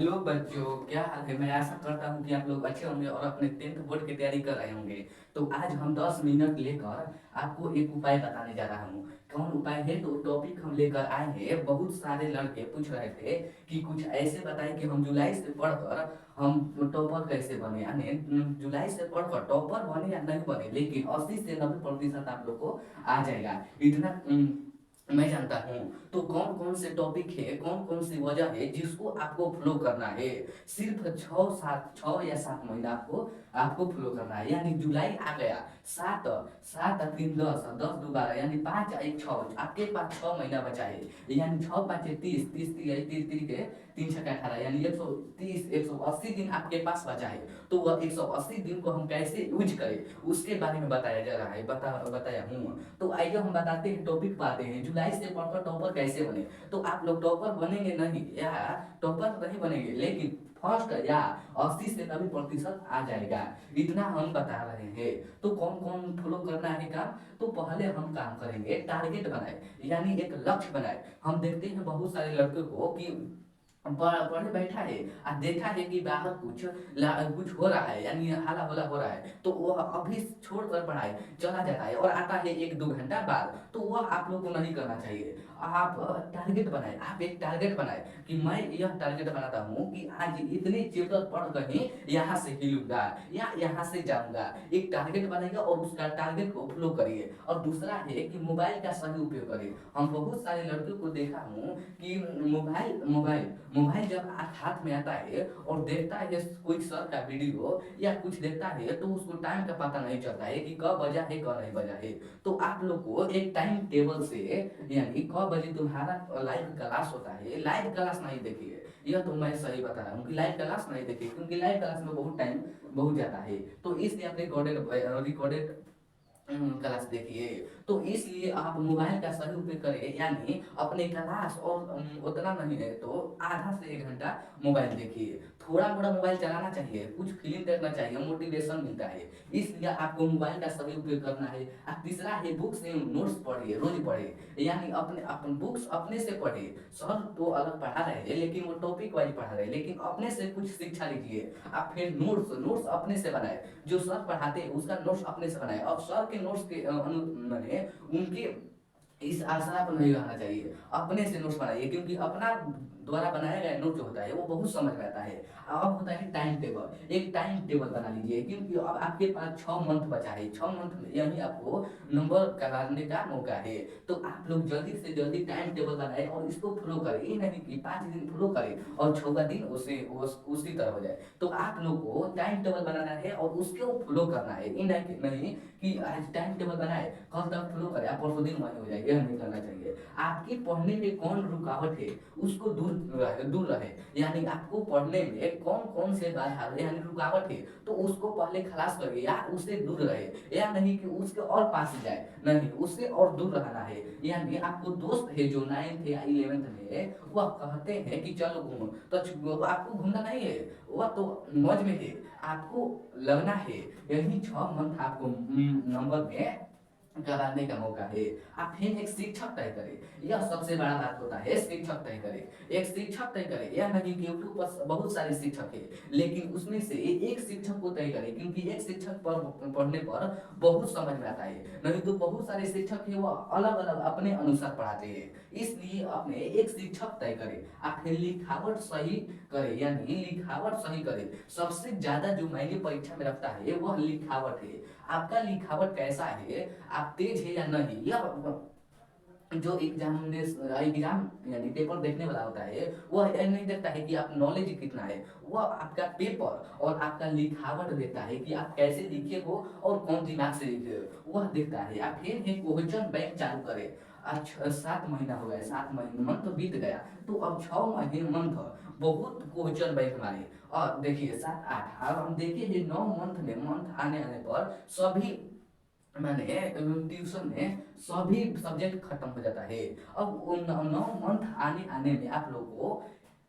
Hello बच्चों, क्या हाल है। मैं आशा करता हूँ कि आप लोग अच्छे होंगे और अपने 10th बोर्ड की तैयारी कर रहे होंगे। तो आज हम 10 मिनट लेकर आपको एक उपाय बताने जा रहा हूँ। कौन उपाय है? तो टॉपिक हम लेकर आए हैं। बहुत सारे लड़के पूछ रहे थे कि कुछ ऐसे बताएं कि हम जुलाई से पढ़कर हम टॉपर कैसे बने, यानी जुलाई से पढ़कर टॉपर बने या नहीं बने, लेकिन 80 से 90% आप लोग को आ जाएगा। इतना मैं जानता हूँ। तो कौन कौन से टॉपिक है, कौन कौन सी वजह है जिसको आपको फॉलो करना है। सिर्फ 6 या 7 महीना आपको आपको फॉलो करना है। यानी जुलाई आ गया, 7 7 और 3 10, 10 दोबारा, यानी 5 1 6, आपके पास 6 महीना बचा है। यानी 6 5 30, 30 30 3 6 18, यानी 130 180 दिन आपके पास बचा है। तो वह 180 दिन को हम कैसे यूज करें उसके बारे में बताया जा रहा है, बताया हूँ। तो आइए हम बताते हैं, टॉपिक पाते हैं, जुलाई से पढ़कर टॉपर कैसे बने। तो आप लोग टॉपर बनेंगे नहीं, या टॉपर नहीं बनेंगे, लेकिन फर्स्ट या 80 से 90% आ जाएगा। इतना हम बता रहे हैं। तो कौन कौन फॉलो करना है काम? तो पहले हम काम करेंगे, टारगेट बनाए, यानी एक लक्ष्य बनाए। हम देखते हैं बहुत सारे लड़कों को कि पढ़े बैठा है, देखा है कि बाहर कुछ हो रहा है, यानी हाला होला हो रहा है, तो वह अभी छोड़कर पढ़ाई चला जाता है और आता है 1 2 घंटा बाद। तो वह आप लोग को नहीं करना चाहिए। आप टारगेट बनाए, आप एक टारगेट बनाए कि मैं यह टारगेट बनाता हूँ कि आज इतने चैप्टर पढ़ कर ही यहाँ से हिलूंगा या यहाँ से जाऊंगा। एक टारगेट बनाइए और उसका टारगेट को फॉलो करिए। और दूसरा है कि मोबाइल का सही उपयोग करिए। हम बहुत सारे लड़कों को देखा हूँ कि मोबाइल मोबाइल मोबाइल जब हाथ में आता है और देखता है कोई सर का वीडियो या कुछ देखता है, तो उसको टाइम का पता नहीं चलता है कि कब बजा है कब नहीं बजा है। तो आप लोग को एक टाइम टेबल से, यानी कब बजे तुम्हारा लाइव क्लास होता है, लाइव क्लास नहीं देखिए। यह तो मैं सही बता रहा हूँ कि लाइव क्लास नहीं देखिए, क्योंकि लाइव क्लास में बहुत टाइम बहुत जाता है। तो इसलिए आप रिकॉर्डेड रिकॉर्डेड क्लास देखिए। तो इसलिए आप मोबाइल का सही उपयोग करें, यानी अपने क्लास और उतना नहीं है तो आधा से 1 घंटा मोबाइल देखिए। थोड़ा मोड़ा मोबाइल चलाना चाहिए, कुछ फिल्म देखना चाहिए, मोटिवेशन मिलता है। इसलिए आपको मोबाइल का सही उपयोग करना है। और तीसरा है, बुक से नोट्स पढ़िए, रोज पढ़िए, यानी अपने अपन बुक्स अपने से पढ़िए। सर तो अलग पढ़ा रहे हैं, लेकिन वो टॉपिक वाइज पढ़ा रहे हैं, लेकिन अपने से कुछ शिक्षा लीजिए। आप फिर नोट्स नोट्स अपने से बनाए, जो सर पढ़ाते हैं उसका नोट्स अपने से बनाए। और सर के नोट्स के माने उनके इस आशा पर नहीं रहना चाहिए। अपने से नोट्स बनाइए, क्योंकि अपना द्वारा बनाया गया नोट जो होता है वो बहुत समझ में आता है। अब होता है टाइम टेबल, एक टाइम टेबल बना लीजिए, क्योंकि अब आपके पास 6 मंथ बचा है। 6 मंथ में यही आपको नंबर कराने का मौका है। तो आप लोग जल्दी से जल्दी टाइम टेबल बनाए और इसको फॉलो करें। ये नहीं कि 5 दिन फॉलो करें और 6वां दिन उसी तरह हो जाए। तो आप लोग को टाइम टेबल बनाना है और उसको फॉलो करना है। ये नहीं कि आज टाइम टेबल बनाए कल तक फ्लो करे, आप परसों दिन वहीं हो जाए, यह नहीं करना चाहिए। आपके पढ़ने में कौन रुकावट है उसको दूर रहे, यानी आपको पढ़ने में कौन कौन से बाधा यानी रुकावट है, तो उसको पहले खलास करिए या उससे दूर रहे। या नहीं कि उसके और पास जाए, नहीं, उससे और दूर रहना है। यानी आपको दोस्त है जो 9th या 11th में, वह कहते हैं कि चलो घूमो, तो आपको घूमना नहीं है, वह तो मौज में है, आपको लगना है। यही 6 मंथ आपको नंबर में कराने का मौका है। आप फिर एक शिक्षक तय करें, यह सबसे बड़ा बात होता है। शिक्षक तय करें, एक शिक्षक तय करें। यह नहीं कि यूट्यूब पर बहुत सारे शिक्षक है, लेकिन उसमें से एक शिक्षक को तय करें, क्योंकि एक शिक्षक पर पढ़ने पर बहुत समझ में आता है। नहीं तो बहुत सारे शिक्षक है वो अलग अलग अपने अनुसार पढ़ाते हैं। इसलिए अपने एक शिक्षक तय करें। आप फिर लिखावट सही करें, यानी लिखावट सही करें। सबसे ज्यादा जो मायने परीक्षा में रखता है वह लिखावट है। आपका लिखावट कैसा है, आप तेज है या नहीं, या जो एग्जाम यानी पेपर देखने वाला होता है वह यह नहीं देखता है कि आप नॉलेज कितना है, वह आपका पेपर और आपका लिखावट देखता है कि आप कैसे लिखे हो और कौन दिमाग से लिखे हो, वह देखता है। आप फिर एक क्वेश्चन बैंक चालू करें। आज 7 महीना हो गया, 7 महीने मंथ तो बीत गया, तो अब 6 महीने मंथ बहुत क्वेश्चन बैंक मारे। और देखिए 7 8, और हम देखिए ये 9 मंथ में, मंथ आने आने पर सभी मैंने ट्यूशन में सभी सब्जेक्ट खत्म हो जाता है। अब उन 9 मंथ आने आने में आप लोग को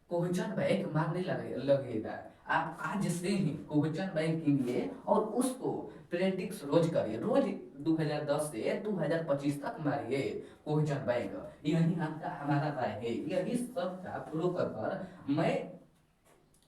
क्वेश्चन बैंक मारने लगेगा। आप आज से ही क्वेश्चन बैंक कीजिए और उसको प्रैक्टिस रोज करिए, रोज 2010 से 2025 तक मारिए क्वेश्चन बैंक। यही आपका हमारा राय है, यही सब का फॉलो कर मैं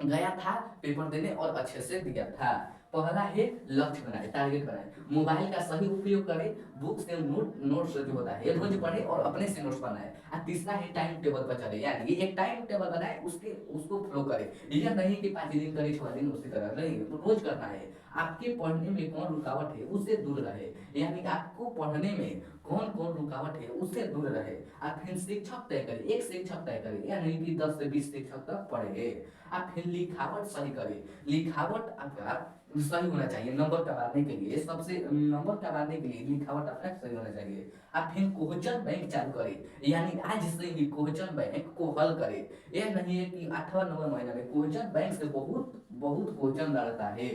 गया था पेपर देने और अच्छे से दिया था। पहला है लक्ष्य बनाए, टारगेट बनाए, मोबाइल का सही उपयोग करे, बुक से नोट्स जो होता है रोज पढ़े और अपने से नोट्स बनाए। और तीसरा है टाइम टेबल पर चले, यानी एक टाइम टेबल बनाए, उसके उसको फॉलो करे। यह नहीं कि 5 दिन करे 6 दिन उसी तरह नहीं, तो रोज करना है। आपके पढ़ने में कौन रुकावट है उससे दूर रहे, यानी आपको पढ़ने में कौन कौन रुकावट है उससे दूर रहे। आप फिर शिक्षक तय करें, एक शिक्षक तय करें, या नहीं कि 10 से 20 शिक्षक तक पढ़े। आप फिर लिखावट सही करें, लिखावट आपका सही होना चाहिए। नंबर कमाने के लिए सबसे नंबर कमाने के लिए लिखावट आपका सही होना चाहिए। आप फिर क्वेश्चन बैंक चालू करें, यानी आज से ही क्वेश्चन बैंक को हल करें। यह नहीं है कि 8वां 9वां महीना में क्वेश्चन बैंक से बहुत बहुत क्वेश्चन लड़ता है।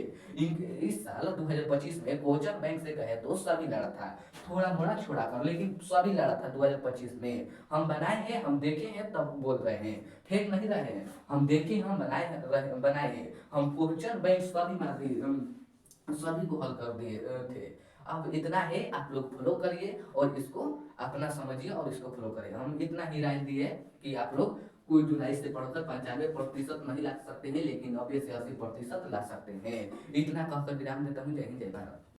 इस साल 2025 में क्वेश्चन बैंक से कहे तो सभी लड़ा था, थोड़ा मोड़ा छोड़ा कर, लेकिन सभी लड़ा था 2025 में। हम बनाए हैं, हम देखे हैं, तब बोल रहे हैं, फेक नहीं रहे हैं। हम देखे, हम बनाए हैं, हम क्वेश्चन बैंक सभी को हल कर दिए थे। अब इतना है, आप लोग फॉलो करिए और इसको अपना समझिए और इसको फॉलो करिए। हम इतना ही राय दिए कि आप लोग कोई जुलाई से पढ़कर 95% नहीं ला सकते हैं, लेकिन 90 से 80% ला सकते हैं। इतना कहकर विराम देता हूँ। जय हिंद, जय भारत।